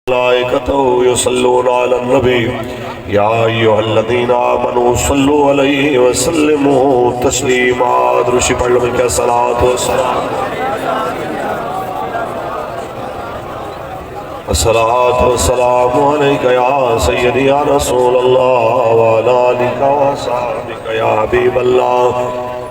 ملائکته یصلون علی النبی یا ایھا الذین آمنوا صلوا علیہ وسلموا تسلیما. درود پڑھ لو کہ صلاۃ و سلام الصلاۃ والسلام علیک یا سیدی یا رسول اللہ وعلی آلک و صحبک یا حبیب اللہ.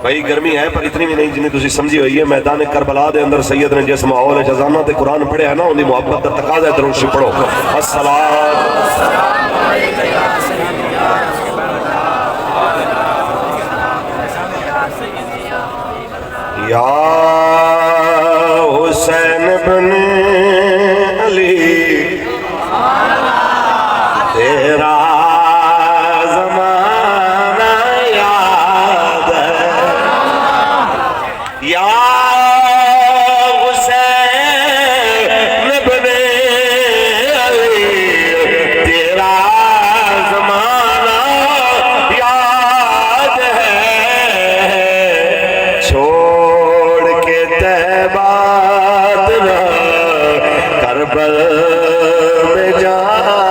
بھائی گرمی ہے پر اتنی بھی نہیں جنہیں تسی سمجھی ہوئی ہے. میدان کربلا دے اندر سید نے جس ماحول جزانہ تے قرآن پڑھے ہے نا ان دی محبت دا تقاضا ہے. درود شریف پڑھو. الصلاۃ والسلام علیک یا سیدی یا رسول اللہ یا حسین بن علی تیرا زمانہ یاد ہے یا حسین بن علی تیرا زمانہ یاد ہے چھوڑ کے طیبہ کربل میں جانا.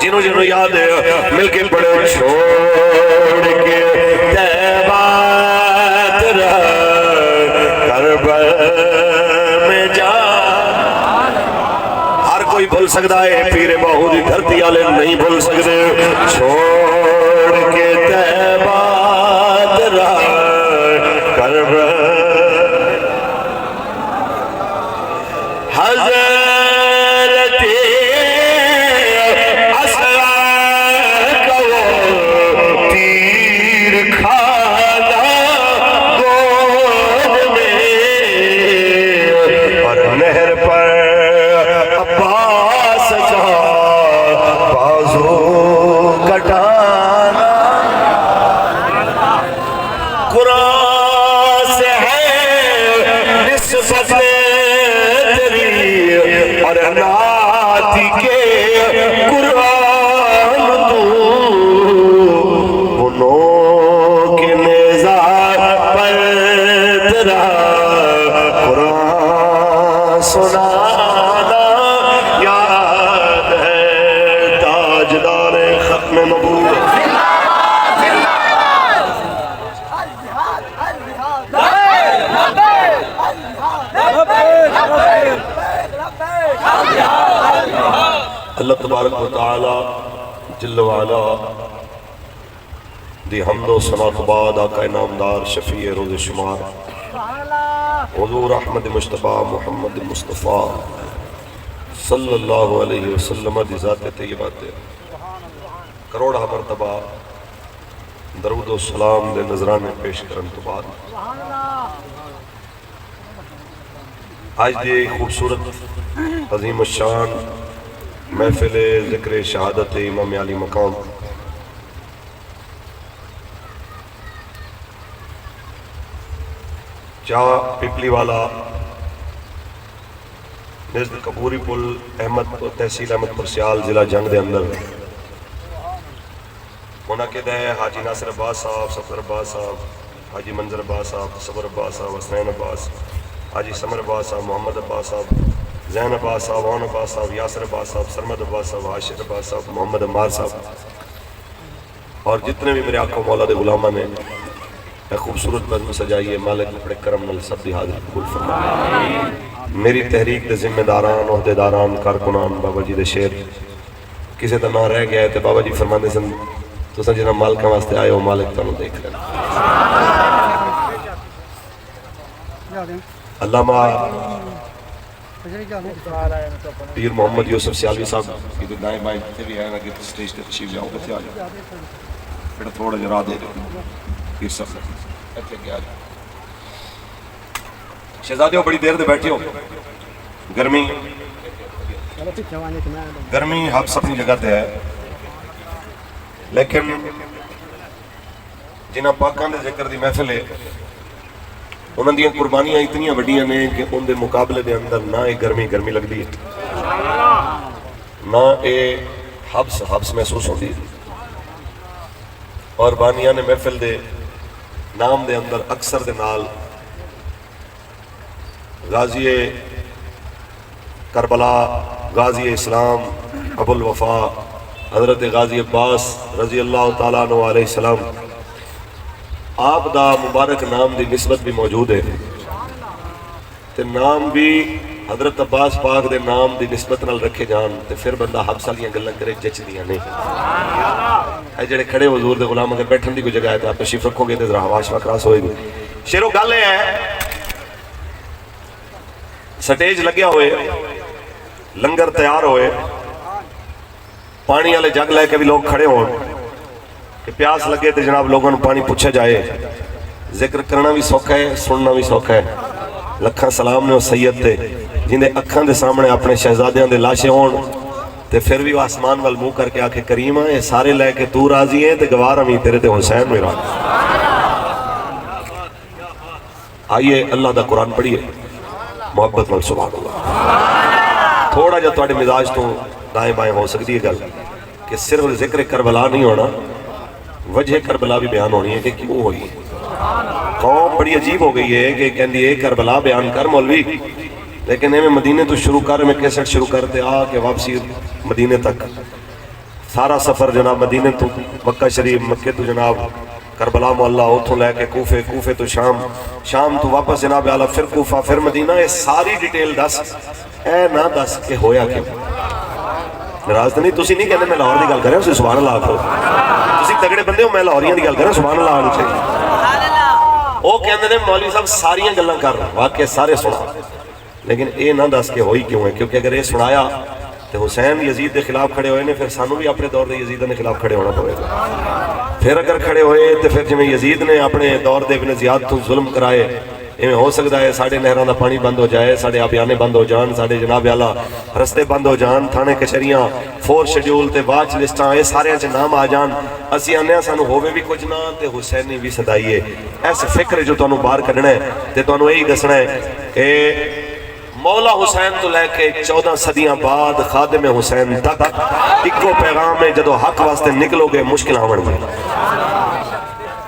جنہوں جنہوں یاد ہے مل کے پڑھو. چھوڑ کے طیبہ کربل میں جانا. ہر کوئی بھول سکتا ہے پیر باہو دی دھرتی والے نہیں بھول سکتے. چھوڑ کے طیبہ کربل حضرت اسد کو تیر کھانا گود میں اور نہر پر عباس جا بازو کٹانا. قرآن سے ہے نسبت اور ناتی کے قرآن تو انہوں کے نیزار پر تیرا قرآن سنانا یاد ہے. تاجدار ختم نبوت اللہ تبارک و تعالی جل وعلا دی حمد و ثنا کے بعد آقا نامدار شفیع روز شمار حضور احمد مصطفیٰ محمد مصطفیٰ صلی اللہ علیہ وسلم دی ذات طیبات کروڑہ مرتبہ درود و سلام دے نظرانے پیش کرن تو بعد آج دی خوبصورت عظیم الشان محفل ذکر شہادت امام علی مقام چاہ پپلی والا نزد کپوری پل احمد تحصیل احمد پرسیال ضلع جنگ دے اندر منعقد ہے. حاجی ناصر عباس صاحب، صفر عباس صاحب، حاجی منظر عباس صاحب، صبر عباس صاحب، حسنین عباس، حاجی سمر عباس صاحب، محمد عباس صاحب، زین عباس صاحب، عون عباس صاحب، یاسر عباس صاحب، سرمد عباس صاحب، عاشق عباس صاحب، محمد عمار صاحب اور جتنے بھی میرے آقا مولا دے غلامہ نے ایک خوبصورت بزم سجائیے. مالک بڑے کرم نل سب دی حاضر قبول فرمائے. میری تحریک دے ذمہ داران، عہدے داران، کارکنان بابا جی دے شیر کسے دا نہ رہ گیا ہے تے بابا جی فرماندے سن تو سن جنہ مالکہ واسطے آئے ہو مالک تانوں دیکھ لینا. علامہ پیر محمد یوسف سیالوی صاحب یہ دائیں بائیں تے بھی آئے نا کہ سٹیج تے تشریف جاؤ کتے آ جاؤ پھر تھوڑا جرا دے پیر صاحب ایتھے گیا جاؤ. شہزادیوں بڑی دیر دے بیٹھے ہو. گرمی حبس اپنی جگہ تے ہے لیکن جنہ پاکاں دے ذکر دی محفل ہے انہاں دیاں قربانیاں اتنی وڈیاں نے کہ ان دے مقابلے دے اندر نہ ایک گرمی لگدی ہے نہ ایک حبس محسوس ہوتی ہے. اور بانیان محفل دے نام دے اندر اکثر دے نال غازی کربلا غازی اسلام ابو الوفا حضرت غازی عباس رضی اللہ تعالیٰ عنہ علیہ السلام آپ دا مبارک نام دی نسبت بھی موجود ہے تے نام بھی حضرت عباس پاک دے نام دی نسبت نال رکھے جان تے پھر بندہ حق سالیاں گلاں کرے جچ دیاں نہیں. اے جڑے کھڑے حضور دے غلام اگر بیٹھن دی کوئی جگہ ہے تو آپ تشریف رکھو گے تے ذرا ہوا شوا کراس ہوئے گی. شیرو گل ہے سٹیج لگیا ہوئے لنگر تیار ہوئے پانی والے جگ لے کے بھی لوگ کھڑے ہوں کہ پیاس لگے تو جناب لوگوں نے پانی پوچھا جائے. ذکر کرنا بھی سوکھا ہے سننا بھی سوکھا ہے. لکھاں سلام نے وہ سید تے جن اکھاں دے سامنے اپنے شہزادیاں دے لاشے ہون تے پھر بھی وہ آسمان وال منہ کر کے آکھے کریم یہ سارے لے کے تو راضی ہیں تے گوار ہمیں تیرے تے حسین میرا. آئیے اللہ دا قرآن پڑھیے محبت نال سبحان اللہ. تھوڑا جا تواڈے مزاج تو دائیں بائیں ہو سکتی ہے گل کہ صرف ذکر کربلا نہیں ہونا وجہ کربلا بھی بیان ہونی ہے کہ کیوں ہوئی. قوم بڑی عجیب ہو گئی ہے کہ کہندی ہے کربلا بیان کر مولوی لیکن میں مدینے تو شروع کر میں کیسٹ شروع کرتے آ کے واپسی مدینے تک سارا سفر جناب مدینے تو مکہ شریف مکے تو جناب کربلا محلہ اتھوں لے کے کوفے کوفے تو شام تو واپس جناب اعلیٰ پھر کوفہ پھر مدینہ یہ ساری ڈیٹیل دس اے نہ دس کہ ہویا کیوں. ناراض نہیں تسی نہیں کہنے میں لاہور دی گل کر رہا ہوں سبحان اللہ آکھو تسی تگڑے بندے ہو میں لاہوریاں دی گل کر رہا ہوں سبحان اللہ آنی چاہیے. وہ کہندے نے مولوی صاحب ساریاں گلاں کر رہا واقعہ سارے سنا لیکن اے نہ دس کہ ہوئی کیوں ہے کیونکہ اگر یہ سنایا تو حسین یزید دے خلاف کھڑے ہوئے نے پھر سانو بھی اپنے دور دے یزید دے خلاف کھڑے ہونا پڑے گا. پھر اگر کھڑے ہوئے تو پھر جویں یزید نے اپنے دور دے ابن زیاد تو ظلم کرائے ایویں ہو سکتا ہے ساڑھے نہراں دا پانی بند ہو جائے ساڑھے آبیانے بند ہو جان ساڑھے جناب اعلیٰ رستے بند ہو جان تھانے کچہریاں فور شیڈیول تے واچ لسٹاں یہ سارے چ نام آ جان اسی آنے سانو ہووے بھی کچھ نہ تے حسینی بھی صدائیے. ایسے فکر جو تانوں باہر کڈنا ہے تے تانوں یہی دسنا ہے کہ مولا حسین تو لے کے 14 صدیاں بعد خادم حسین تک اکو پیغام ہے جدو حق واسطے نکلو گے مشکل آمن گے.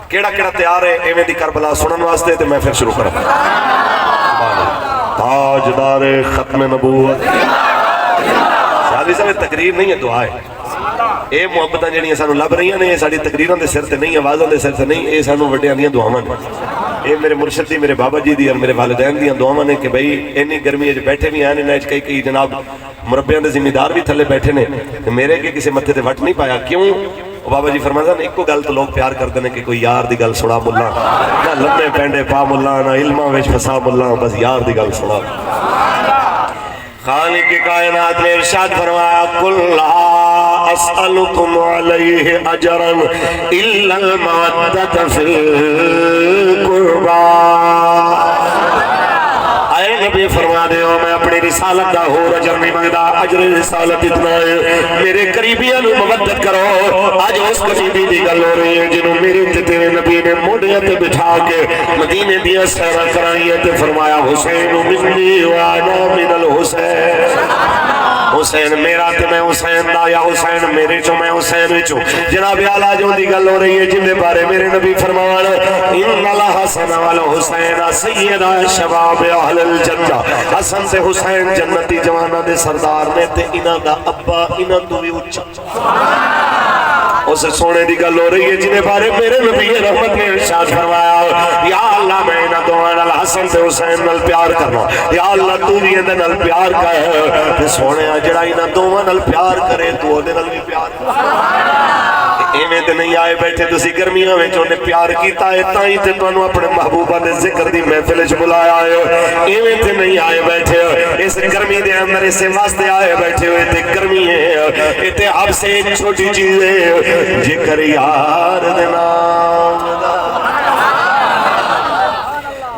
کیڑا کیڑا تیار ہے ایویں دی کربلا سنن واسطے تے میں پھر شروع کروں. تاجدار ختم نبوت شاہدی صاحب تقریر نہیں ہے دعا ہے. اے محبتاں جڑیاں سانو لب رہیاں نے ساڈی تقریراں دے سر تے نہیں آوازاں دے سر تے نہیں اے سانو وڈیاں دیاں دعاواں نے. اے میرے مرشد دی میرے بابا جی دی اور میرے والدین دیاں دعاواں نے کہ بھئی اینی گرمی وچ بیٹھے بھی ہیں انہاں وچ کئی جناب مربیاں دے ذمہ دار بھی تھلے بیٹھے نے تے میرے کے کسی متھے تے وٹ نہیں پایا کیوں. بابا جی فرماتا نے ایک کو گل تو لوگ پیار کرتے ہیں کہ کوئی یار دی گل سنا ملا نہ لمے پینڈے پا ملا نہ علماں وچ پھسا ملا بس یار دی گل سنا. خالق کائنات نے ارشاد فرمایا کل لا اسألکم علیہ اجرا الا المودۃ فی القربى. اے نبی فرما دے ہو میں اپنی رسالت دا ہو اجر نہیں مانگدا اجر رسالت اتنا ہے میرے قریبیاں نو مودت کرو. آج اس قریبی دی گل ہو رہی ہے جنوں میرے تے تیرے نبی نے موڈیاں تے بٹھا کے مدینے دیاں سیراں کرائیاں تے فرمایا حسین منی وانا من الحسین. حسین میرا تے میں حسین دا یا حسین میرے چو میں حسین وچوں. جناب اعلیٰ جو دی گل ہو رہی ہے جن دے بارے میرے نبی فرمان ان الحسن والحسین سیدہ شباب اہل الجنہ. حسن تے حسین جنتی جوانہ دے سردار نے تے انہاں دا ابا انہاں تو بھی اچھا. اس سونے دی گل ہو رہی ہے جنہیں بارے میرے نبی رحمت نے ارشاد فرمایا یا اللہ میں انہاں دونوں نال حسن تے حسین نال پیار کرنا یا اللہ تو بھی انہاں نال پیار کر تے سونے جڑا انہاں دونوں نال پیار کرے تو اودے نال بھی پیار کر. ایویں تے نہیں آئے بیٹھے تسی گرمیاں وچ اونے پیار کیتا ہے تاں تے تانوں اپنے محبوبہ دے ذکر دی محفل وچ بلایا ہے. ایویں تے نہیں آئے بیٹھے اس گرمی دے اندر اس واسطے آئے بیٹھے ہوئے تے گرمی ہے اے تے اب سے ایک چھوٹی چیز ہے ذکر یار دے نام دا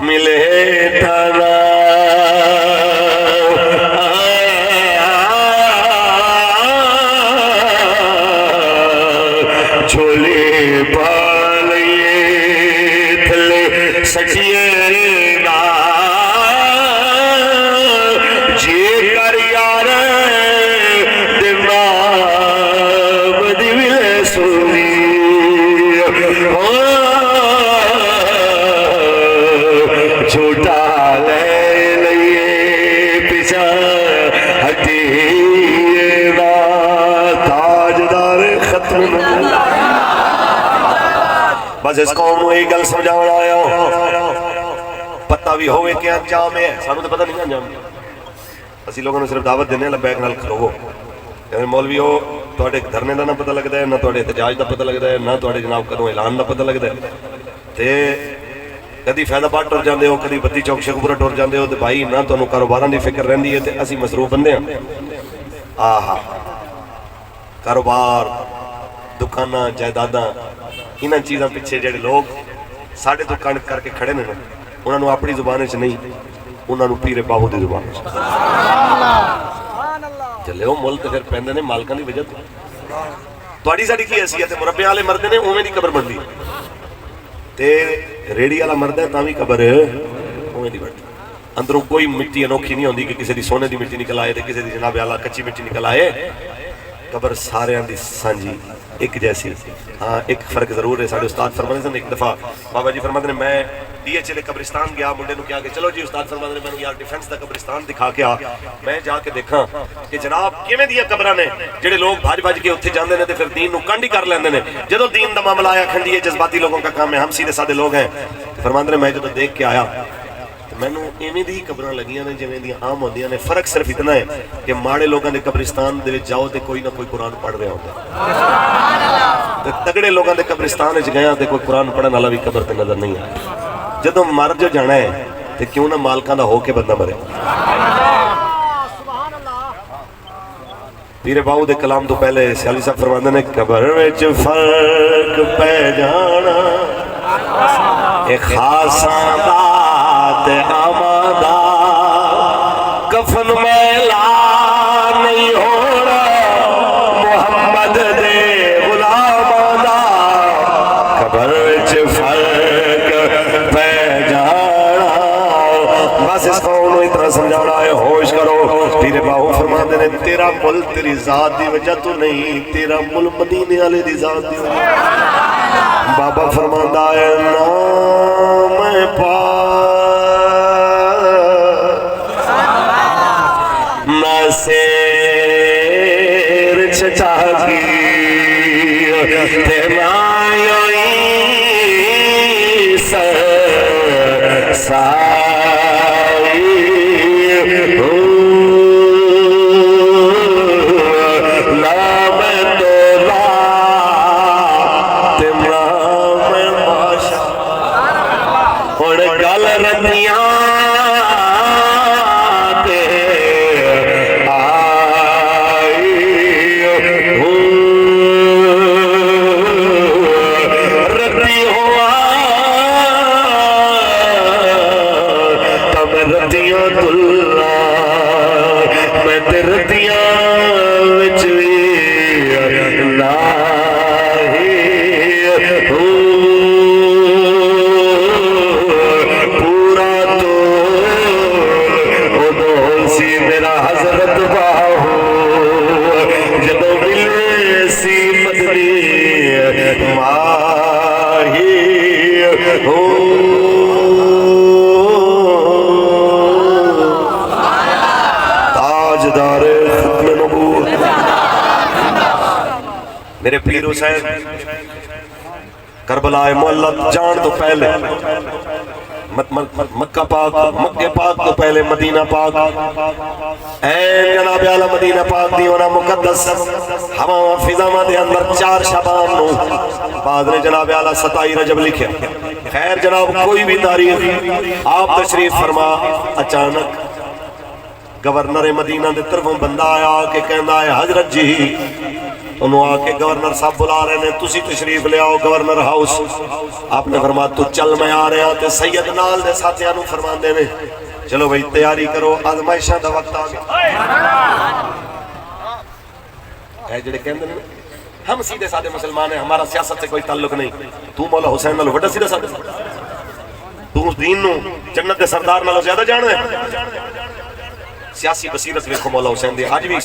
ملے تانا چھولے پالئے تھلے سچیے نا جے کر یار دینا بدویلے سونی چھوٹا لے بس اس قوم کو یہی گل سمجھانا آیا پتہ بھی ہوئے کہ انجام ہے سانو تو پتہ نہیں انجام اسی لوگوں نے صرف دعوت دینے لبیک نال کھلو مولوی ہو تواڈے دھرنے دا نہ پتہ لگدا ہے نہ تواڈے احتجاج دا پتہ لگدا ہے نہ تواڈے جناب کدوں اعلان دا پتہ لگدا ہے تے کدی فیض آباد ٹر جاندے ہو کدی بتی چوک شیخوپورہ ٹر جاندے ہو تے بھائی نہ تانوں کاروباراں دی فکر رہندی ہے تے اسی مصروف بندے ہیں آہا کاروبار دکاناں جائیداداں انہاں چیزاں پیچھے جڑے لوگ ساڈے تو کن کر کے کھڑے نے انہاں نوں اپنی زبان وچ نہیں انہاں نوں پیر باہو دی زبان وچ چلے وہ مل تے پھر پیندے نے مالکاں دی وجہ تو تواڈی ساڈی کی حیثیت ہے مربے والے مردے نے اوویں دی قبر بندی تے ریڑی والا مرد ہے تاں وی قبر اوویں دی بندی اندروں کوئی مٹی انوکھی نہیں ہوندی کہ کسی دی سونے دی مٹی نکل آئے تے کسی دی جناب اعلیٰ کچی مٹی نکل آئے قبر سارے دی سانجی ایک جیسی ہاں ایک فرق ضرور ہے ساڈے استاد فرماتے ہیں ایک دفعہ بابا جی فرماتے ہیں میں ڈی ایچ ایل قبرستان گیا منڈے نو کیا کہ چلو جی استاد فرماتے ہیں میں یار ڈیفنس دا قبرستان دکھا کے آ میں جا کے دیکھاں کہ جناب کیویں دیاں قبراں نے جڑے لوگ بھاج بھاج کے اوتھے جاندے نے تے پھر دین نو کنڈ ہی کر لیندے نے جدوں دین دا معاملہ آیا کھنڈی جذباتی لوگوں کا کام ہے ہم سیدھے سادے لوگ ہیں فرماتے ہیں میں جدوں دیکھ کے آیا مینوں ایویں دی قبراں لگیاں نے جویں دیاں عام ہوندیاں نے فرق صرف اتنا ہے کہ ماڑے لوگاں دے قبرستان دے وچ جاؤ تے کوئی نہ کوئی قرآن پڑھ رہا ہوندا تے تگڑے لوگاں دے قبرستان وچ گیا تے کوئی قرآن پڑھن والا بھی قبر تے نظر نہیں آیا جدوں مر جو جانا ہے تے کیوں نہ مالکاں دا ہو کے بندہ مرے پیر باؤ دے کلام تو پہلے سیالی صاحب فرماندے نے قبر وچ فرق پہ جانا اے خاصاں دا تے آمادہ کفن میلا نہیں ہونا محمد دے غلاماں دا قبر وچ فرق پہ جانا بس اس قوم نوں اتنا سمجھانا ہے ہوش کرو پیر باہو فرماندے نے تیرا مل تیری ذات دی وجہ تو نہیں تیرا مل مدینے والے دی ذات دی وجہ بابا فرماندا ہے نام پاک نہ سیر چچاگی تے نائیوئی سر سائی نام دولا تے نام باشا اور گل ردیاں میرے پیر حسین کربلا معلت جان تو پہلے مکہ پاک مکہ پاک تو پہلے مدینہ پاک اے جناب اعلیٰ مدینہ پاک دی ہونا مقدس ہوا فضا دے اندر 4 شعبان نو بعد نے جناب اعلیٰ 27 رجب لکھے خیر جناب کوئی بھی تاریخ آپ تشریف فرما اچانک گورنر مدینہ دے طرفوں بندہ آیا کہ کہندا ہے حضرت جی انہوں آ کے گورنر صاحب بلا رہے ہیں تسی تشریف لے آؤ گورنر ہاؤس آپ نے فرمایا تو چل میں آ رہا تے سید نال دے ساتھیاں نوں فرماندے نے چلو بھائی تیاری کرو آزمائشاں دا وقت آ گیا اے جڑے کہندے نے ہم سیدھے سادے مسلمان ہیں ہمارا سیاست سے کوئی تعلق نہیں تو مولا حسین نال وڈا سیدھا سادہ تو اس دین نوں جنت دے سردار نال زیادہ جان ہے سیاسی بصیرت دیکھو مولا حسین دے آج بھی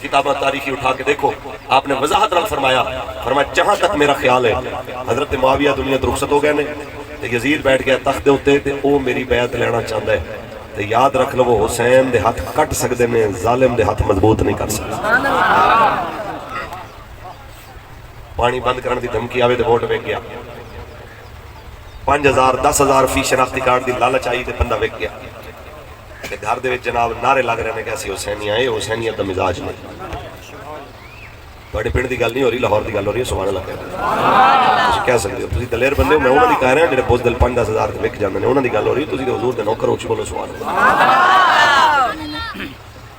کتابہ تاریخی اٹھا کے دیکھو آپ نے وضاحت نال فرمایا جہاں تک میرا خیال ہے حضرت معاویہ دنیا تو رخصت ہو گئے نے تے یزید بیٹھ گیا تخت دے ہوتے تے او میری بیعت لینا چاہتا ہے تے یاد رکھ لو وہ حسین دے ہاتھ کٹ سکتے نے ظالم دے ہاتھ مضبوط نہیں کر سکتے پانی بند کرنے دی دھمکی آوے تے ووٹ ویک گیا 5000 10,000 فی شناختی کارڈ دی لالچ آئی تے بندہ وک گیا تے گھر دے وچ جناب نعرے لگ رہے نے کہ اسی حسینی آئے حسینیت دا مزاج نہیں بڑے پنڈ دی گل نہیں ہو رہی لاہور دی گل ہو رہی ہے سبحان اللہ تسی کہہ سکتے ہو تسی دلیر بندے ہو میں انہاں دی کہہ رہا جڑے بزدل 5-10,000 تے وک جاندے نے انہاں دی گل ہو رہی ہے تسی تے حضور دے نوکر ہو چ بولو سبحان اللہ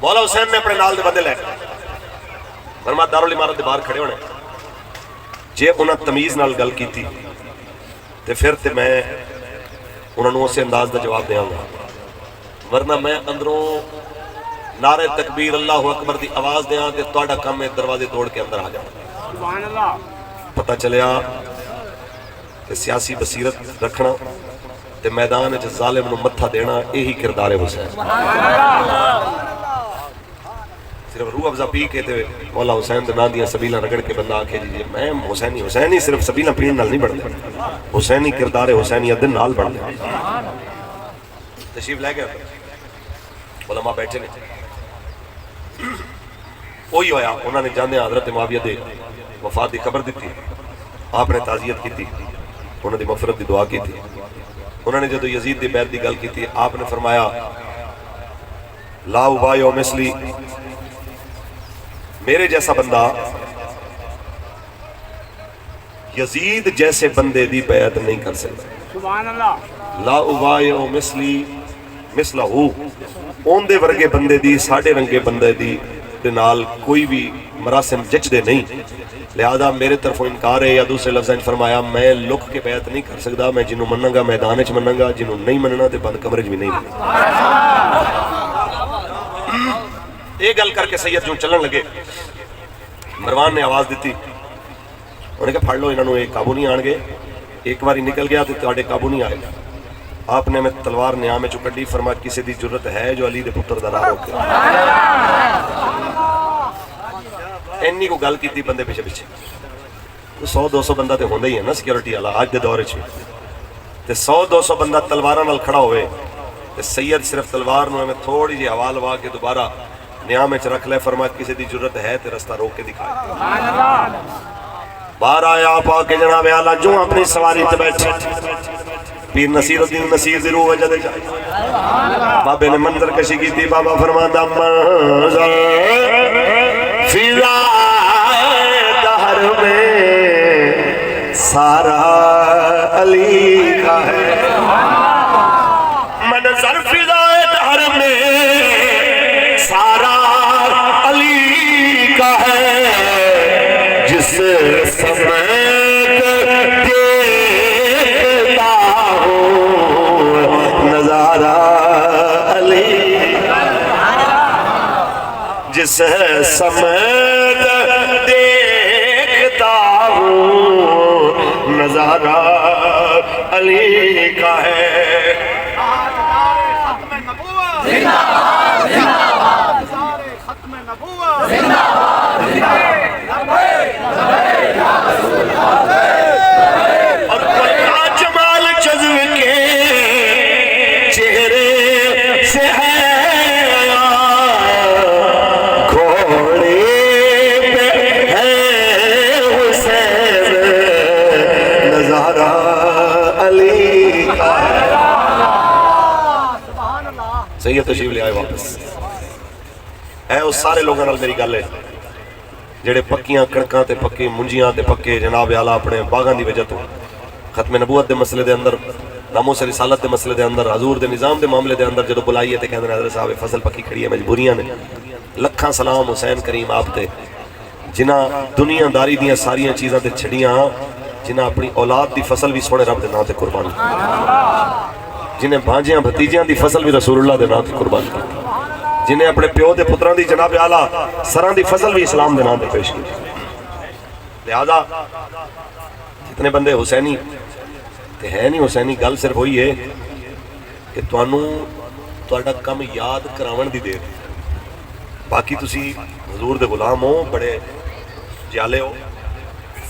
مولا حسین نے اپنے نال دے بندے لے کے فرمایا دارالعمارت دے باہر کھڑے ہونے جے انہاں تمیز نال گل کیتی تے پھر تے میں انہوں نے اسے انداز دا جواب دیاں گا ورنہ میں اندروں نعرہ تکبیر اللہ اکبر دی آواز دیاں تے تہاڈا کم ہے دروازے توڑ کے اندر آ جاؤ سبحان اللہ پتہ چلیا کہ سیاسی بصیرت رکھنا تے میدان وچ ظالم نو متھا دینا یہی کردار حسین صرف روح افزا پی کے تے مولا حسین دے نام دیاں سبیلاں رگڑ کے بندہ آکھے جی میں حسینی صرف سبیلاں پین نال نہیں بڑھدے حسینی کردار حسینیت دے نال بڑھدے تشریف لے گئے علماء بیٹھے نے وہی ہویا انہوں نے جاندے حضرت معاویہ دے وفات دی خبر دیتی آپ نے تعزیت کی تھی انہوں نے مغفرت دی دعا کی تھی انہوں نے جدو یزید دی بیعت دی گل کی تھی آپ نے فرمایا لا ابایع مثلی میرے جیسا بندہ یزید جیسے بندے دی بیعت نہیں کر سکتا سبحان اللہ لا ابایع مثلی مثلہ اون دے ورگے بندے دی ساڑھے رنگے بندے دی نال کوئی بھی مراسم جچ دے نہیں لہذا میرے طرف انکار ہے یا دوسرے لفظیں فرمایا میں لک کے بیعت نہیں کر سکتا میں جنہوں مننگا گا میدان وچ مننگا گا جنہوں نہیں مننا تے بند کمرے بھی نہیں یہ گل کر کے سید جو چلن لگے مروان نے آواز دیتی انہوں نے کہا پھڑ لو انہوں نے قابو نہیں آن گے ایک باری نکل گیا تو تواڈے قابو نہیں آئے گا آپ نے میں تلوار نیاں میں چکڑی فرما کسی دی جرت ہے جو علی دے پتر دا راہ روکے اینی کو گل کیتی بندے پیچھے پیچھے 100-200 بندہ تے ہوندے ہی ہے نا سیکیورٹی والا آج دے دور وچ تے 100-200 بندہ تلواراں نال کھڑا ہوئے تے سید صرف تلوار نو میں تھوڑی جی ہوا لوا کے دوبارہ نیاں میں رکھ لے فرما کسی دی جرت ہے تے رستہ روک کے دکھائے سبحان اللہ باہر آیا پا کے جناب اعلیٰ جو اپنی سواری تے بیٹھے پیر نصیر الدین نصیر دی روح وجہ دے جائے بابے نے منظر کشی کی تھی بابا فرماتا منظر فضا دہر میں سارا علی کا ہے منظر فضا دہر میں سارا علی کا ہے جس سمے جس سمت دیکھتا ہوں نظارہ علی کا ہے ختم نبوت زندہ باد ختم نبوت زندہ باد اور کوئی جمال جذب کے چہرے سے ہے سید تشریف لے آئے واپس اے اس سارے لوگوں نال میری گل ہے جڑے پکیاں کڑکاں تے پکے منجیاں تے پکے جناب اعلیٰ اپنے باغاں دی وجہ تو ختم نبوت دے مسئلے دے اندر ناموس رسالت دے مسئلے دے اندر حضور دے نظام دے معاملے دے اندر جدو بلائیے تے کہندے نے حضرت صاحب فصل پکی کھڑی ہے مجبوریاں نے لکھاں سلام حسین کریم آپ تے جنہاں دنیا داری دیاں ساریاں چیزاں تے چھڑیاں جنہاں اپنی اولاد دی فصل بھی سونے رب دے نام تے قربان جنہیں بھانجیاں بھتیجیاں دی فصل بھی رسول اللہ دے نام تے قربان کی جنہیں اپنے پیو دے پتران دی جناب اعلیٰ سران دی فصل بھی اسلام دے نام تے پیش کی لہذا جتنے بندے حسینی تے ہے نہیں حسینی گل صرف ہوئی ہے کہ تہاڈا کم یاد کراون دی دیر باقی تسی حضور دے غلام ہو بڑے جالے ہو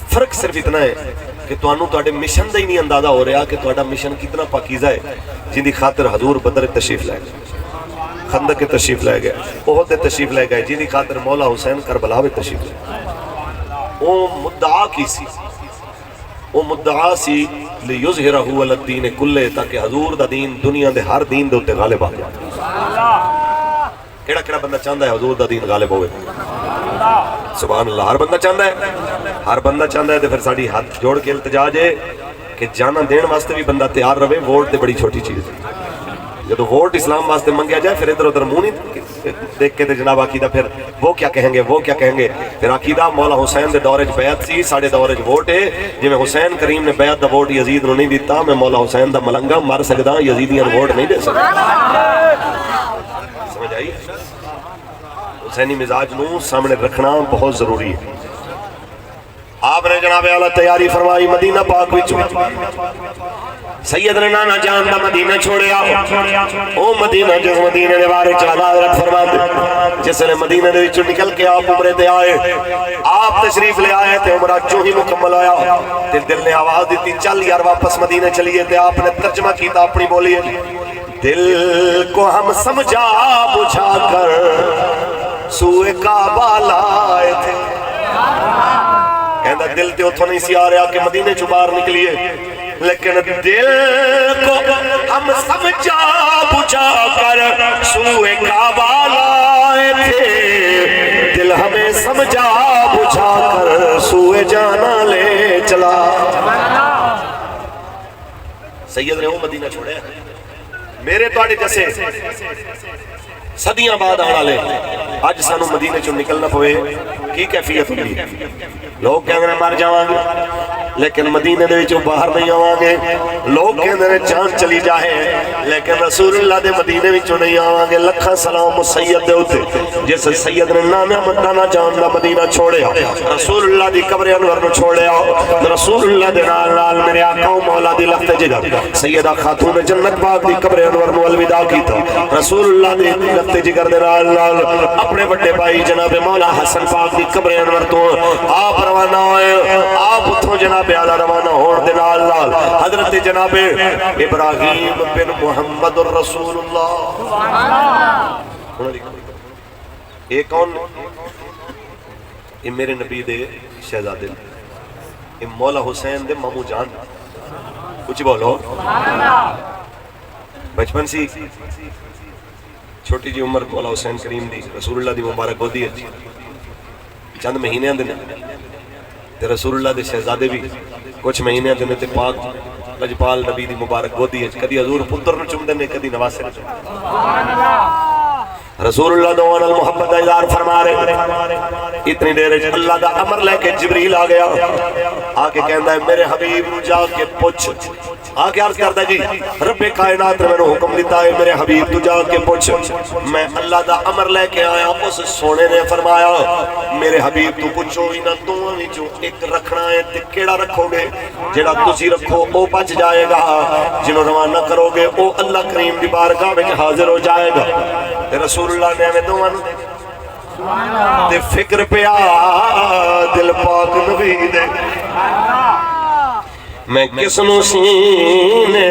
فرق صرف اتنا ہے کہ تہاڈے مشن دا ہی نہیں اندازہ ہو رہا کہ تہاڈا مشن کتنا پاکیزہ ہے جن دی خاطر حضور بدر تشریف لے گئے خندق کے تشریف لے گئے احد کے تشریف لے گئے جن دی خاطر مولا حسین کربلا میں تشریف لے گئے وہ مدعا کی سی وہ مدعا سی لیظہرہ علی الدین کلہ، تاکہ حضور دا دین دنیا دے ہر دین دے اتے غالب آ جائے۔ کیڑا کیڑا بندہ چاہتا ہے حضور دا دین غالب ہوئے؟ سبحان اللہ، ہر بندہ چاہتا ہے، ہر بندہ چاہتا ہے۔ تو پھر ساڑی ہاتھ جوڑ کے التجا جے کہ جانا دین واسطے بھی بندہ تیار رہے۔ ووٹ تے بڑی چھوٹی چیز ہے، جب ووٹ اسلام واسطے منگیا جائے پھر ادھر ادھر منہ نہیں دیکھ کے جناب عقیدہ پھر وہ کیا کہیں گے وہ کیا کہیں گے۔ پھر عقیدہ مولا حسین دے دورے بیعت سی، ساڑے دورے ووٹ ہے، جی میں حسین کریم نے بیعت دا ووٹ یزید نو نہیں دیتا، میں مولا حسین دا ملنگا مر سکدا، یزیدیاں ووٹ نہیں دے سکتا۔ سمجھ آئی؟ حسینی مزاج نو سامنے رکھنا بہت ضروری ہے۔ آپ نے جناب اعلیٰ تیاری فرمائی مدینہ پاک وچ سید نے نانا جان دا مدینہ چھوڑیا، او مدینہ جس مدینہ نے بارے چلا حضرت فرما دے جس نے مدینہ دے وچوں نکل کے آپ عمرے تے آئے، آپ تشریف لے آئے تے عمرہ جو ہی مکمل آیا دل نے آواز دیتی چل یار واپس مدینہ چلیے، تے آپ نے ترجمہ کیتا اپنی بولی، دل کو ہم سمجھا بجھا کر سوئے کعبہ لائے تھے۔ کہندہ دل تے اتھو نہیں سی آ رہا کہ مدینے چو باہر نکلیے، لیکن دل کو ہم سمجھا بجھا کر سوئے کعبہ لائے تھے، دل ہمیں سمجھا بجھا کر سوئے جانا لے چلا۔ سید نے وہ مدینہ چھوڑے، میرے توڑے جیسے صدیاں بعد آنا لے آج سانو مدینے چو نکلنا پوئے کی کیفیت ہوگی؟ لوگ کہنے ہیں مار جاؤں گے لیکن مدینے دے وچوں باہر نہیں آواں گے، لوگ کہنے ہیں جان چلی جائے لیکن رسول اللہ دے مدینے وچوں نہیں آواں گے۔ لکھا سلام سید دے ہوتے جس سید نے نانا جان دا مدینہ چھوڑیا، رسول اللہ دی قبر انور نو چھوڑیا، رسول اللہ دے نال میرے آقا و مولا دی لخت جگر سیدہ خاتون جنت پاک دی قبر انور نو الوداع کیتا، رسول اللہ دی لخت جگر دے نال اپنے بڑے بھائی جناب مولا حسن پاک دی قبر انور تو آپ روانہ ہوئے، آپ اتھوں جناب اعلیٰ روانہ ہون دے نال حضرت جناب ابراہیم بن محمد الرسول اللہ۔ یہ کون؟ یہ میرے نبی دے شہزادے، یہ مولا حسین دے مامو جان، کچھ بولو۔ بچپن سی چھوٹی جی عمر مولا حسین کریم دی رسول اللہ دی مبارک گودی ہے، چند مہینے اندر تے رسول اللہ دے شہزادے بھی کچھ مہینے اندر تے پاک لجپال نبی دی مبارک گودی ہے، کدی حضور پتر نو چوم دے کدی نواسے نو چوم۔ رسول اللہ دوان المحبت دا اظہار فرما رہے، اتنی دیر اللہ دا امر لے کے جبریل آ گیا، آکے کہندا ہے میرے حبیب نو جا کے پوچھ، آکے عرض کرتا جی رب کائنات نے میں نے حکم دیتا ہے میرے حبیب تو جا کے پوچھ، میں اللہ دا امر لے کے آیا۔ اس سونے نے فرمایا میرے حبیب تو پوچھو ہی نہ دوہاں وچوں ایک رکھنا ہے تے کیڑا رکھو گے؟ جڑا تسی رکھو او بچ جائے گا، جنہوں روانہ کرو گے او اللہ کریم دی بارگاہ وچ حاضر ہو جائے گا۔ رسول اللہ نے ہمیں دوہاں تے فکر پیا دل پاک نبی دے، میں کس نو سینے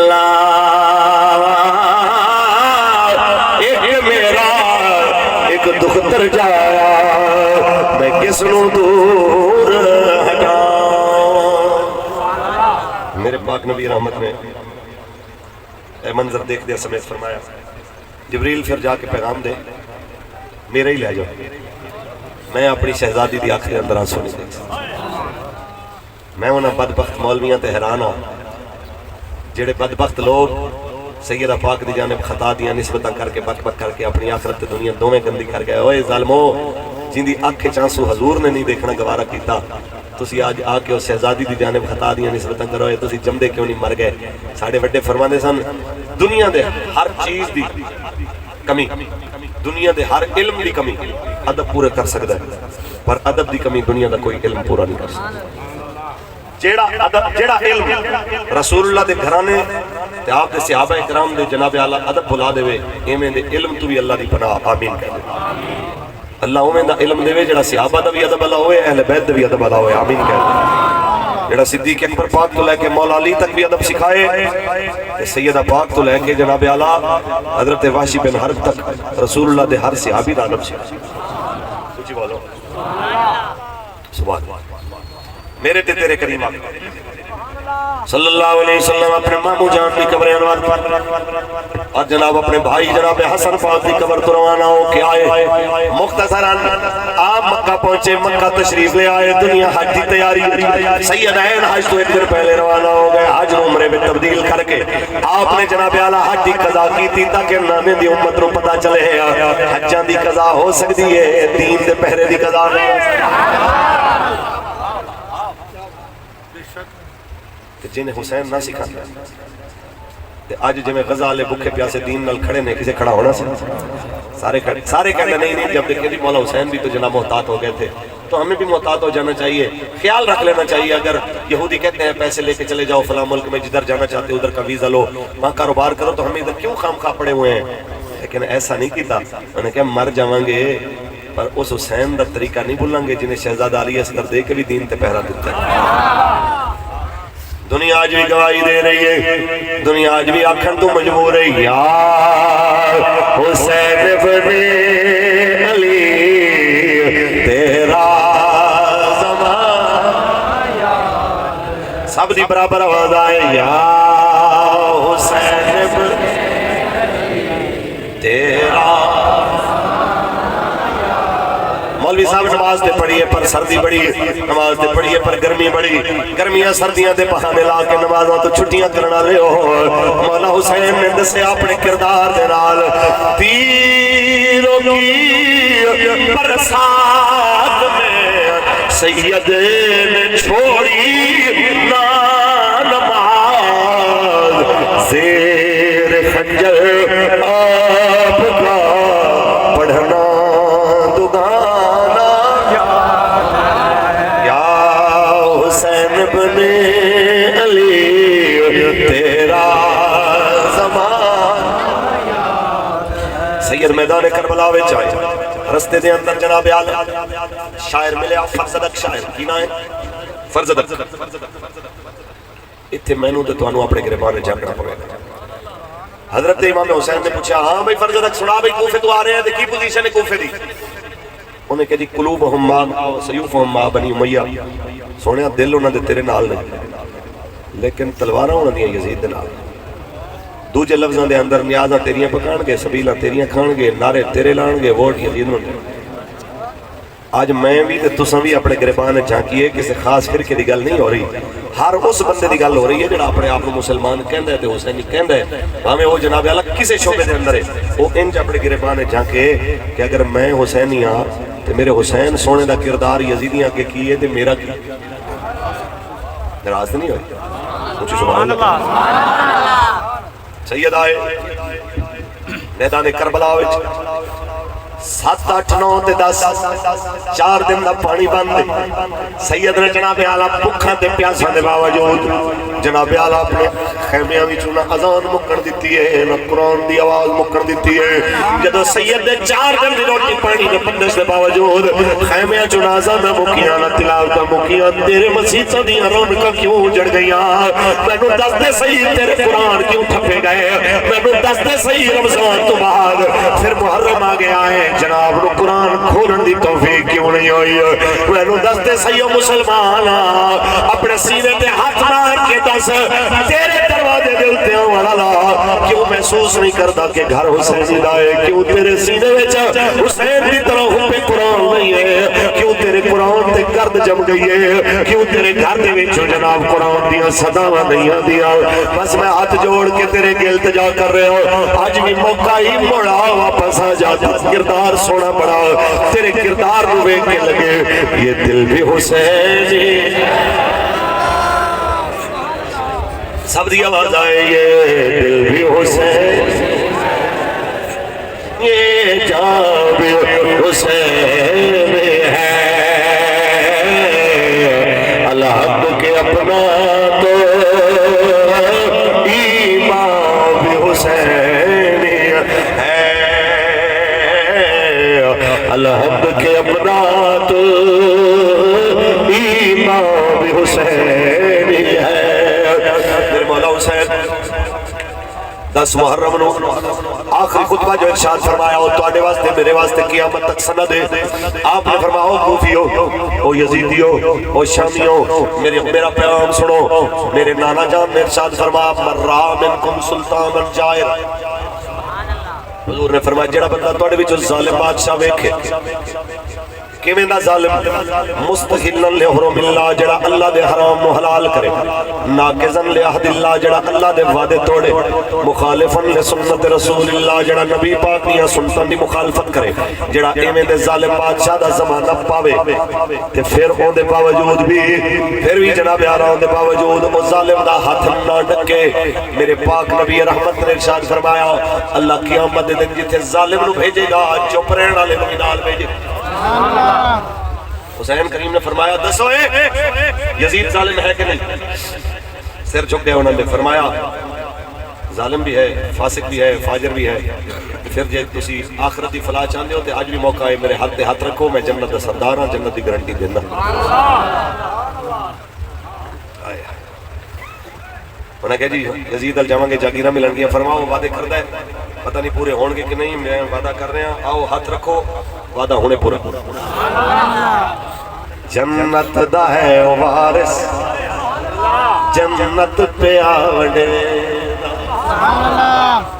لاواں، ایک میرا ایک دختر جایا، میں کس نو دور ہٹاؤں۔ میرے پاک نبی رحمت نے اے منظر دیکھ دیا سمیت فرمایا جبریل پھر جا کے پیغام دے میرے ہی لے جاؤ، میں اپنی شہزادی دی آخری اندر آنسو نہیں دیکھ سکتا۔ میں انہاں بدبخت مولویاں تے حیران ہوں جڑے بدبخت لوگ سیدہ پاک دی جانب خطا دیاں نسبتاں کر کے بک کر کے اپنی آخرت تے دنیا دوویں گندی کر گئے۔ اوے ظالمو جن دی آنکھ چانسو حضور نے نہیں دیکھنا گوارا کیتا، تسی آج آ کے اس شہزادی دی جانب خطا دیاں نسبتاں کرو، تسی جمدے کیوں نہیں مر گئے؟ ساڑھے بڑے فرماندے سن دنیا دے ہر چیز دی کمی، دنیا دے ہر علم دی کمی ادب پورے کر سکتا ہے، پر ادب دی کمی دنیا دا کوئی علم پورا نہیں کر سکتا۔ جیڑا علم رسول اللہ دے گھرانے تے آپ دے صحابہ اکرام دے جناب اعلیٰ ادب بلا دے وے، ایمیں دے علم تو بھی اللہ دی پناہ آمین کہہ دے۔ اللہ اویں دا علم دے وے جڑا صحابہ دا بھی ادب اللہ ہوئے، اہل بیت دا بھی ادب اللہ ہوئے، آمین کہہ دے۔ جڑا صدیق اکبر پاک تو لے کے مولا علی تک بھی ادب سکھائے، سیدہ پاک تو لے کے جناب اعلیٰ حضرت وحشی بن حرب تک رسول اللہ دے ہر صحابی دا ادب سکھائے۔ کچھ بولو سبحان اللہ۔ میرے تے تیرے کریم آقا صلی اللہ علیہ وسلم اپنے مامو جان کی قبر انوار اور جناب اپنے بھائی جناب حسن پاک کی قبر تو روانہ ہو کے آئے مختصراً آپ مکہ پہنچے مکہ تشریف لے آئے دنیا حج کی تیاری سید عین حج تو ایک دن پہلے روانہ ہو گئے حج عمرے میں تبدیل کر کے آپ نے جناب اعلیٰ حج کی قضا کی تھی تاکہ نانے دی امت رو پتہ چلے حجاں دی قضا ہو سکتی ہے دین دے پہرے دی قضا نہیں جنہیں حسین نہ سکھاتا ہے آج جو میں غزہ لے بکھے پیاسے دین نال کھڑے نے کسے کھڑا ہونا سارے کہتے نہیں جب دیکھیں جی مولا حسین بھی تو جناب محتاط ہو گئے تھے تو ہمیں بھی محتاط ہو جانا چاہیے خیال رکھ لینا چاہیے اگر یہودی کہتے ہیں پیسے لے کے چلے جاؤ فلاں ملک میں جدھر جانا چاہتے ادھر کا ویزا لو وہاں کاروبار کرو تو ہمیں ادھر کیوں خام خواہ پڑے ہوئے ہیں لیکن ایسا نہیں کیتا انہوں نے کہا مر جاؤں گے پر اس حسین دا طریقہ نہیں بھولیں گے جنہیں شہزادہ علی اصغر دے کے بھی دین تے پہرا دیتا ہے دنیا آج بھی گواہی دے رہی ہے دنیا آج بھی آکھن تو مجبور ہے یا حسین بن علی تیرا زمان سب دی برابر آواز آئے یا حسین بن تیرا مولوی صاحب نماز دے پڑھئے پر سردی بڑی نماز دے پڑھئے پر گرمی بڑی گرمیاں سردیاں دے بہانے لا کے نمازاں تو چھٹیاں کرنا لے ہو مولا حسین نے دسے اپنے کردار دے نال تیروں کی برسات میں سید نے چھوڑی نا نماز زیر خنجر آپ کا پڑھنا سید میدان کربلا وچ آئے رستے دے اندر جناب اعلیٰ شاعر ملیا فرزدق شاعر کی نا ہے فرزدق اتھے میں نوں تے تانوں اپنے گریبان جھانکنا پوے گا حضرت امام حسین نے پوچھا ہاں بھائی فرزدق سنا بھائی کوفے تو آ رہے ہیں تے کی پوزیشن ہے کوفے دی انہیں کہا جی قلوبہم ما سیوفہم ما بنی امیہ سونیا دل انہاں دے تیرے نال نہیں لیکن تلواراں انہاں دیاں یزید دے نال دوجے لفظاں دے اندر نیازاں تیریاں پکان گے سبیلاں تیریاں کھان گے نعرے تیرے لان گے ووٹ یزید نوں آج میں بھی تے تساں بھی اپنے گریبان جھانکیے کسی خاص فرقے دی گل نہیں ہو رہی ہر اس بندے دی گل ہو رہی ہے جڑا اپنے آپ کو مسلمان کہندا ہے تے حسینی کہندا ہے ہمیں وہ جناب اعلیٰ کسے شعبے دے اندر ہے وہ انج اپنے گریبان جھانکے کہ اگر میں حسینی ہاں تے میرے حسین سونے دا کردار یزیدیاں کے کی ہے تے میرا کی ناراض نہیں ہوئی کچھ سبحان اللہ سید آئے میدان کربلا وچ 7 8 9 تے 10 4 دن دا پانی بند سید نے جناب اعلیٰ بھکھاں تے پیاساں دے باوجود جناب اعلیٰ اپنے خیمیاں وچوں نہ اذان مکن دتی ہے نہ قرآن دی آواز مکن دتی ہے جدوں سید نے 4 دن دی روٹی پانی دے بندش دے باوجود خیمیاں چوں نہ اذان مکیاں نہ تلاوتاں مکیاں تیرے مسیتاں دی رونقاں کیوں اجڑ گئیاں مینوں دس دے صحیح تیرے قرآن کیوں ٹھپے گئے مینوں دس دے صحیح رمضان تو بعد پھر محرم آ گیا ہے جناب نو قرآن کھولن دی توفیق کیوں نہیں ہوئی مینوں دس دے صحیح مسلمان اپنے سینے تے ہاتھ مار کے دس تیرے دروازے دے اُتے والا لا کیوں محسوس نہیں کرتا کہ گھر حسین دا ہے کیوں تیرے سینے وچ حسین دی طرح حب قرآن نہیں ہے کیوں تیرے قرآن تے گرد جم گئی ہے کیوں تیرے گھر دے وچ جناب قرآن دیاں صداواں نہیں آندیاں بس میں ہاتھ جوڑ کے تیرے اگے التجا کر رہا ہوں اج بھی موقع ہی مڑا واپس آ جا کردار سونا بڑا تیرے کردار نو ویکھ کے لگے یہ دل بھی حسین سب دی آواز آئے یہ دل بھی حسین یہ جان بھی حسین ہے الحق کے اپنا تو ایمان بھی حسین ہے الحق کے اپنا تو ایمان بھی حسین ہے میرے مولا حسین 10 محرم نو آخری خطبہ جو ارشاد فرمایا وہ تواڈے واسطے میرے واسطے قیامت تک سند ہے. آپ نے فرمایا او کوفیو، او یزیدیو، او شامیو، میرا پیغام سنو. میرے نانا جان نے ارشاد فرمایا من رأى منکم سلطانا جائر، حضور نے فرمایا جڑا بندہ تواڈے وچوں ظالم بادشاہ ویکھے، کیویں دا ظالم؟ مستحلا لحرم اللہ، جڑا اللہ دے حرام نو حلال کرے، ناقضا لعہد اللہ، جڑا اللہ دے وعدے توڑے، مخالفا لسنت رسول اللہ، جڑا نبی پاک دیاں سنتاں دی مخالفت کرے، جڑا ایویں دے ظالم بادشاہ دا زمانہ پاوے تے پھر اون دے باوجود بھی جناب یارا اون دے باوجود او ظالم دا ہاتھ نہ ڈکے. میرے پاک نبی رحمت نے ارشاد فرمایا اللہ قیامت دے دن جتھے ظالم نو بھیجے گا چپ رہن والے نو نال بھیجے. حسین کریم نے فرمایا دسو یزید ظالم ہے کہ نہیں؟ سر جھک گئے انہوں نے فرمایا ظالم بھی ہے، فاسق بھی ہے، فاجر بھی ہے. پھر جے تسی آخرت دی فلاح چاہتے ہو تو آج بھی موقع ہے، میرے ہاتھ تے ہاتھ رکھو، میں جنت دا سردار ہاں، جنت دی گارنٹی دینا. انہوں نے کہا جی یزید ال جاواں گے جاگیراں ملن گیاں. فرماؤ وعدے کردا ہے، پتہ نہیں پورے ہون گے کہ نہیں، میں وعدہ کر رہے ہیں، آؤ ہاتھ رکھو، وعدہ ہونے پورا. جنت دا ہے وارث جنت پہ آوڑے،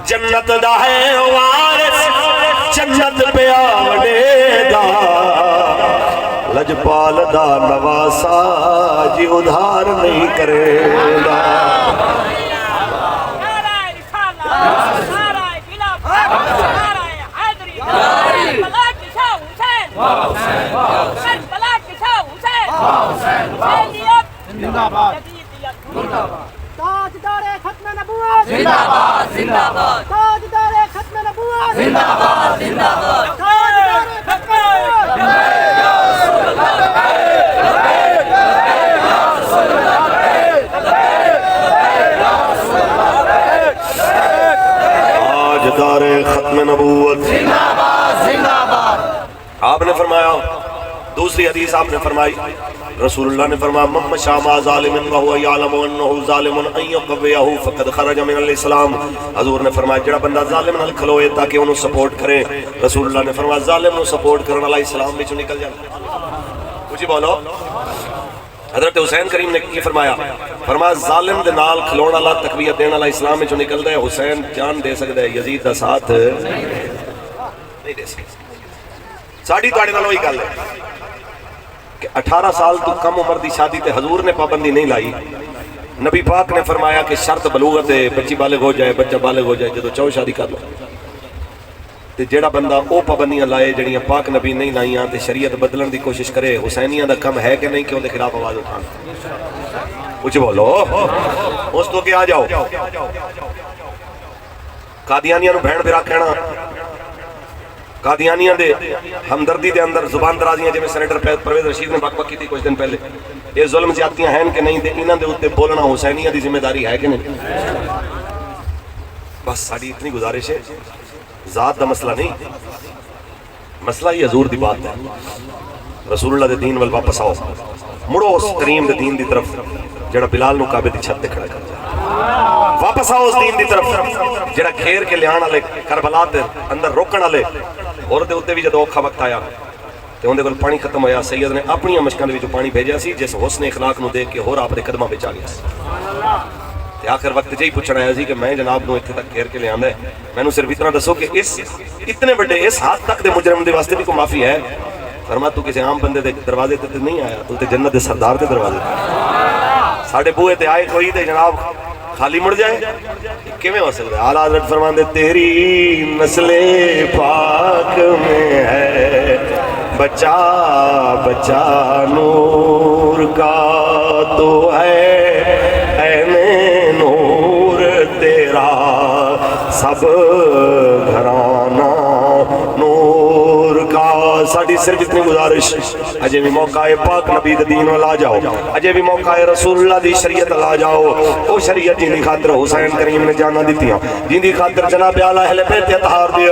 جنت دا ہے وارث جنت پہ آوڑے دا، لجپال دا نواسا جی ادھار نہیں کرے گا. تاجدار ختم نبوت زندہ باد، زندہ باد. تاجدار ختم نبوت زندہ باد، زندہ باد. تاجدار ختم تاجدار ختم نبوت زندہ باد، زندہ باد. آپ نے فرمایا دوسری حدیث آپ نے فرمائی، رسول اللہ نے فرمایا من مشى مع ظالم وهو يعلم انه ظالم ان يقويه فقد خرج من الاسلام. حضور نے فرمایا جڑا بندہ ظالم نال کھلوئے تاکہ انہوں سپورٹ کرے، رسول اللہ نے فرمایا ظالم نو سپورٹ کرنے والا اسلام وچوں نکل جائے. کچھ بولو. حضرت حسین کریم نے کی فرمایا؟ فرمایا ظالم دے نال کھلون والا تقویت دین والا اسلام وچوں نکلدا ہے. حسین جان دے سکدا ہے، یزید دا ساتھ نہیں دے سکدا. ساڈی تواڈے نال وہی گل ہے کہ 18 سال تو کم عمر دی شادی تے حضور نے پابندی نہیں لائی. نبی پاک نے فرمایا کہ شرط بلوغت ہے، بچی بالغ ہو جائے، بچہ بالغ ہو جائے، جدو چاہو شادی کر لو. تے جیڑا بندہ او پابندیاں لائے جڑیاں پاک نبی نہیں لائیاں تے شریعت بدلن دی کوشش کرے، حسینیاں دا کم ہے کہ نہیں کہ ان دے خلاف آواز اٹھانا؟ کچھ بولو. اس تو کہ آ جاؤ قادیانیاں نو بہن برا کہنا، قادیانیاں دے ہمدردی دے اندر زبان درازیاں جی میں سینیٹر پرویز رشید نے بک بک کی تھی کچھ دن پہلے، یہ ظلم زیادتیاں ہیں کہ نہیں، تے انہاں دے اوتے بولنا حسینیہ دی ذمہ داری ہے کہ نہیں؟ بس ساڈی اتنی گزارش ہے، ذات دا مسئلہ نہیں، مسئلہ ہی حضور دی بات ہے. رسول اللہ دے دین وال واپس آؤ، مڑو اس کریم دے دین دی طرف جڑا بلال نو کعبے دی چھت تے کھڑا کر جائے. واپس آؤ اس دین دی طرف جڑا گھیر کے لیان والے کربلا دے اندر روکن والے، اور دے اوتے بھی جدوں اوکھا وقت آیا تے اون دے کول پانی ختم ہویا، سید نے اپنی مشکاں دے وچوں پانی بھیجیا سی جس حسن اخلاق نو دیکھ کے ہور آپ دے قدماں وچ آ گیا سی. تے آخر وقت جہی پوچھنا آیا سی کہ میں جناب نو اتنے تک گھیر کے لے آندا ہے، مینوں صرف اتنا دسو کہ اس اتنے بڑے اس حد تک دے مجرم دے واسطے بھی کوئی معافی ہے؟ فرمایا تو کسی عام بندے دے دروازے تے نہیں آیا، تو تے جنت دے سردار دے دروازے تے ساڈے بوئے تے آئے کوئی تے جناب خالی مڑ جائے، کیویں ہو سکدا ہے؟ اعلیٰ حضرت فرماندے تیری نسل پاک میں ہے بچا بچا نور کا تو ہے اے نور تیرا سب گھرانہ نور کا ساڑی صرف اتنی گزارش اجے بھی موقع ہے پاک نبی دین والا جاؤ اجے بھی موقع ہے رسول اللہ دی شریعت لا جاؤ او شریعت جن دی خاطر حسین کریم نے جانا دیتیاں جن دی خاطر جناب اعلی اہل بیت اطہار دی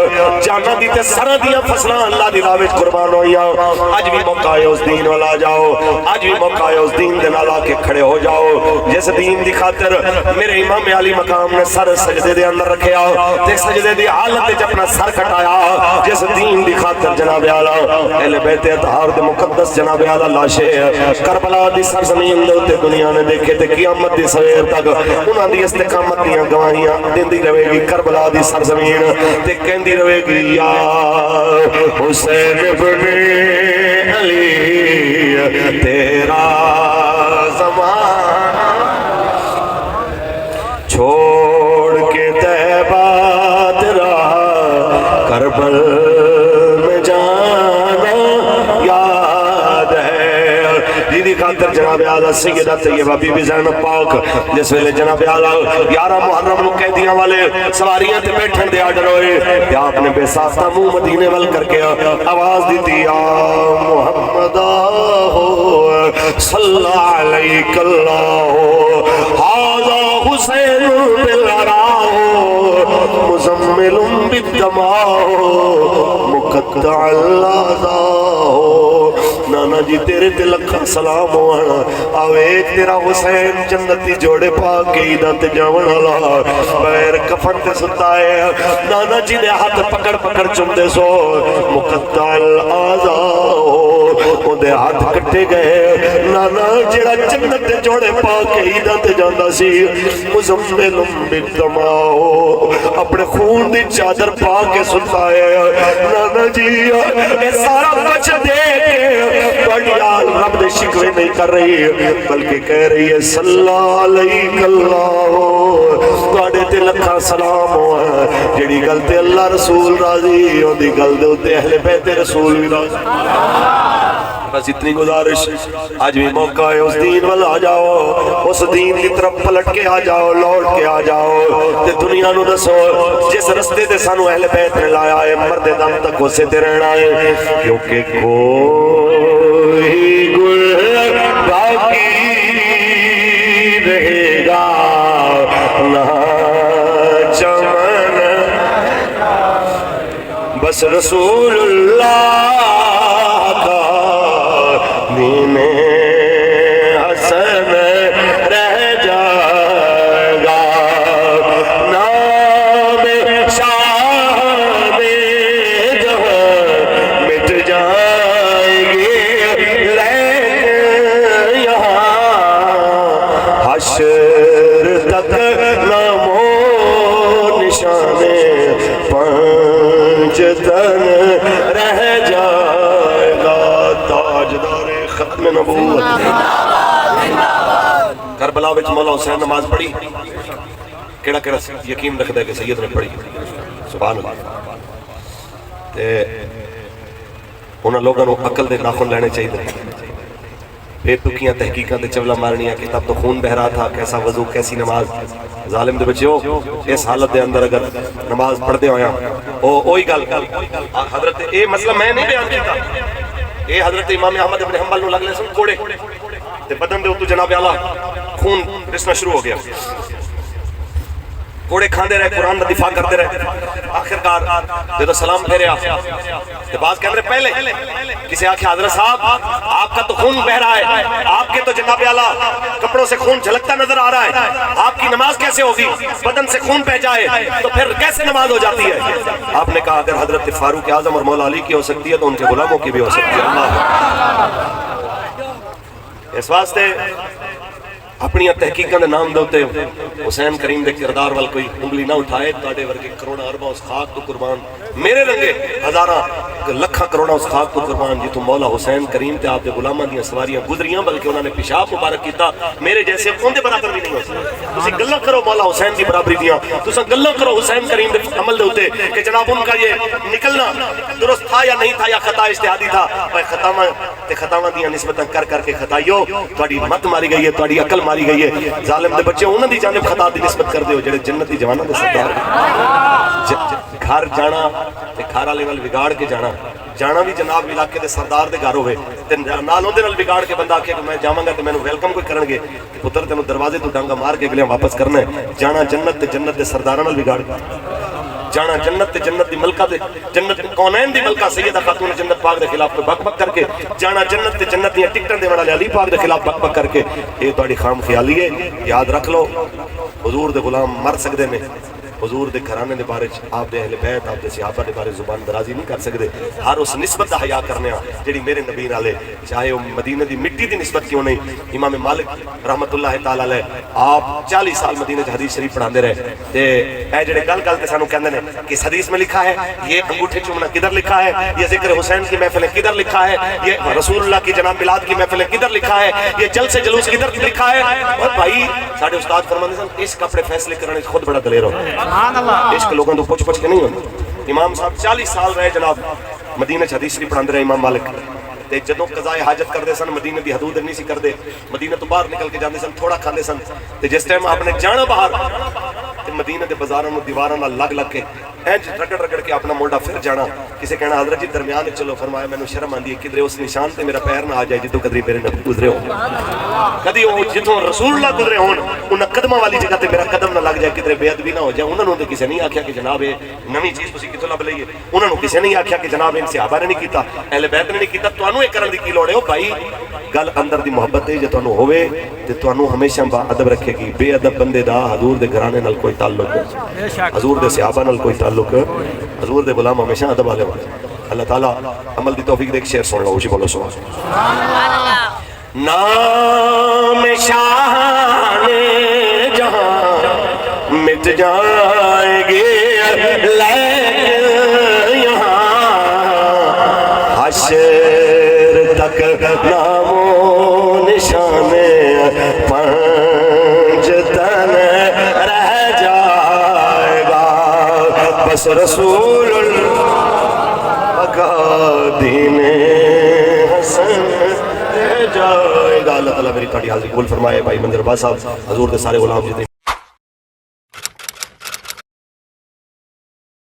جانا دیتے سرا دیاں فصلاں اللہ دی راہ وچ قربان ہوئیاں اج بھی موقع ہے اس دین والا جاؤ اج بھی موقع ہے اس دین دے نال آ کے کھڑے ہو جاؤ جس دین دی خاطر میرے امام علی مقام نے سر سجدے دے اندر رکھیا تے سجدے دی حالت وچ اپنا سر کٹایا جس دین دی خاطر جناب اعلی اہل بیت اطہار دے مقدس جناب اعلی لاشیں کربلا دی سرزمین دے اوتے دنیا نے دیکھے تے قیامت دی سویر تک انہاں دی استقامت دیاں گواہیاں دیندی رہے گی کربلا دی سرزمین تے کہندی رہے گی یا حسین ابن علی تیرا زمانہ چھوڑ کے طیبہ تیرا کربل میں جانا یاد ہے جیدی خاطر جناب اعلیٰ سیدہ طیبہ بی بی زینب پاک جس ویلے جناب اعلیٰ 11 محرم نو قیدیاں والے سواریاں تے بیٹھن دے آڈر ہوئے تے آپ نے بے ساختہ منہ مدینے ول کر کے آواز دی تھی یا محمد صلی علیک اللہ حاضر حسین بالعراء مزمل بالدماء مقطع اللہذا نانا جی تیرے تے لکھا سلام ہونا آوے تیرا حسین جنتی جوڑے پاک کے عیدہ تے جاون اللہ بغیر کفن تے ستا ہے نانا جی نے ہاتھ پکڑ پکڑ چمدے سو مقطع اللہذا او دے ہاتھ کٹے گئے نانا جڑا جنت تے جوڑے پاک کے عیدہ تے جاندہ سی مزمل بالدماء اپنے خون دی چادر پاک کے ستا ہے نانا جی اے سارا بچ دے کے بڑیال رب دے شکوے نہیں کر رہی بلکہ کہہ رہی ہے صلی علیک اللہ توڑے تے لکھا سلام ہوا جڑی گلتے اللہ رسول راضی ہوں دی گل دے ہوتے اہل بیت رسول بھی راضی بس اتنی گزارش آج بھی موقع ہے اس دین والا آ جاؤ اس دین کی طرف پلٹ کے آ جاؤ لوٹ کے آ جاؤ تے دنیا نو دسو جس رستے تے سانو اہل بیت نے لایا ہے مرد دم تک اسے تے رہنا ہے کیونکہ کوئی گل باقی رہے گا نہ چمن بس رسول اللہ دین حسن رہ جائے گا نام شاہ جہاں مٹ جائیں گے لیکن یہاں حشر تک نام و نشان پنجتن رہ جائے گا تاجدار ختم نبوت کربلا وچ مولا حسین نماز پڑھی کیڑا کیڑا یقین رکھدا ہے کہ سید نے پڑھی سبحان اللہ تے انہاں لوگاں نوں عقل دے ناخن لینے چاہیے بے تکیاں تحقیقاں تے چولا مارنیاں کہ تب تو خون بہ رہا تھا کیسا وضو کیسی نماز ظالم دے بچیو اس حالت دے اندر اگر نماز پڑھدے ہویاں اوہی گل حضرت اے مسئلہ میں نہیں بیان کیتا اے حضرت امام احمد ابن حنبل نو لگلے سن کوڑے تے بدن دے اتو جناب اعلیٰ خون رسنا شروع ہو گیا کوڑے کھاندے رہے قرآن دا دفاع کرتے رہے آخرکار جدو سلام پھیریا تے بعض کہہ رہے پہلے کسی آنکھیں حضرت صاحب آپ کا تو خون بہ رہا ہے آپ کے تو جناب اعلیٰ کپڑوں سے خون جھلکتا نظر آ رہا ہے آپ کی نماز کیسے ہوگی بدن سے خون بہ جائے تو پھر کیسے نماز ہو جاتی ہے آپ نے کہا اگر حضرت فاروق اعظم اور مولا علی کی ہو سکتی ہے تو ان کے غلاموں کی بھی ہو سکتی ہے اللہ اس واسطے اپنی تحقیقاں دے نام دوتے حسین کریم دے کردار وال کوئی انگلی نہ اٹھائے تاڑے ورگے کروڑا اربا اس خاک تو قربان میرے رنگے ہزارہ لکھا کروڑا اس خاک تو قربان جی تو مولا حسین کریم تے آپ دے غلامہ دیاں سواریاں گزریاں بلکہ انہوں نے پیشاب مبارک کیتا میرے جیسے ان دے برابر بھی نہیں ہو سکتا تسی گلہ کرو مولا حسین دی برابری دیاں تسا گلہ کرو حسین کریم دے عمل دے ہوتے کہ جناب ان کا یہ نکلنا درست تھا یا نہیں تھا یا خطا اجتہادی تھا خطاواں دیاں نسبتاں کر کر کے خطائیو تواڈی مت ماری گئی ہے تواڈی عقل ماری گئی ہے ظالم دے بچے انہاں دی جانب خطا دی نسبت کر دیو جڑے جنتی جواناں دے سردار گھر جانا تے گھر والے نال بگاڑ کے جانا جانا بھی جناب علاقے دے سردار دے گھر ہوئے تے نال اودے نال بگاڑ کے بندہ آکھے کہ میں جاواں گا تے مینوں ویلکم کوئی کرن گے کہ پتر تینوں دروازے تو ڈانگا مار کے اگلے واپس کرنا ہے. جانا جنت تے جنت دے سرداراں نال بگاڑ کے جانا جنت تے جنت دی ملکہ تے جنت کونین دی ملکہ سیدہ خاتون جنت پاک دے خلاف کوئی بک بک کر کے جانا جنت تے جنت دی ٹکٹاں دے والا علی پاک دے خلاف بک بک کر کے اے تہاڈی خام خیالی ہے. یاد رکھ لو حضور دے غلام مر سکدے نے حضور دے گھرانے دے بارے آپ دے اہل بیت آپ دے صحابہ دے بارے زبان درازی نہیں کر سکدے. ہر اس نسبت دا حیا کرنے جڑی میرے نبی نال ہے چاہے وہ مدینے دی مٹی دی نسبت کیوں نہیں. امام مالک رحمت اللہ تعالی علیہ آپ 40 سال مدینے چ حدیث شریف پڑھاندے رہے تے اے جڑے گل تے سانو کہندے نے کہ اس حدیث میں لکھا ہے یہ انگوٹھے چومنا کدھر لکھا ہے, یہ ذکر حسین کی محفلیں کدھر لکھا ہے, یہ رسول اللہ کی جناب میلاد کی محفلیں کدھر لکھا ہے, یہ جلسے جلوس کدھر لکھا ہے. اور بھائی ساڈے استاد فرماندے سن اس کپڑے فیصلے کرنے خود بڑا دلیر ہو عشق لوگوں تو پوچھ پوچھ کے نہیں ہوتا. امام صاحب 40 سال رہے جناب مدینہ چ حدیث شریف پڑھاندے رہے امام مالک تے جدوں قضائے حاجت کردے سن مدینہ دی حدود نہیں سی کردے مدینہ تو باہر نکل کے جاندے سن تھوڑا کھاندے سن تے جس ٹائم آپ نے جانا باہر تے مدینہ دے بازاراں نوں دیواراں نال لگ لگ کے انج رگڑ رگڑ کے اپنا موڈا پھر جانا. کسے کہنا حضرت جی درمیان وچ چلو, فرمایا مینوں شرم آندی ہے کدھر اس نشان تے میرا پیر نہ آ جائے جتوں کدی میرے نبی گزرے ہو, کدی وہ جتوں رسول اللہ گزرے ہون انہاں قدماں والی جگہ تے میرا قدم نہ لگ جائے کدھر بے ادبی نہ ہو جائے. انہاں نوں تے کسے نہیں آکھیا کہ جناب یہ نویں چیز تسی کتھوں لب لئیے, انہاں نوں کسے نہیں آکھیا کہ جناب ان صحابہ نے نہیں کیتا اہل بیت نے نہیں کیتا, تانوں یہ کرن دی کی لوڑ ہے. بھائی گل اندر دی محبت ہے جو تانوں ہوے تے تانوں ہمیشہ با ادب رکھے گی. بے ادب بندے دا حضور دے گھرانے نال کوئی تعلق نہیں, حضور دے صحابہ نال کوئی تعلق, حضور دے غلام ہمیشہ ادب والے ہوتے. اللہ تعالیٰ عمل دی توفیق دے. ایک شعر سن لو, اسی بولو سبحان اللہ. نام شاہان جہاں مٹ جائیں گے لیکن یہاں حشر تک نام و نشان پنجتن رہ جائے گا, بس رسول اللہ کا دین حسن رہ جائے گا. اللہ تعالیٰ میری تھوڑی حاضری قبول فرمائے. بھائی منظر عباس صاحب حضور دے سارے غلام جتنے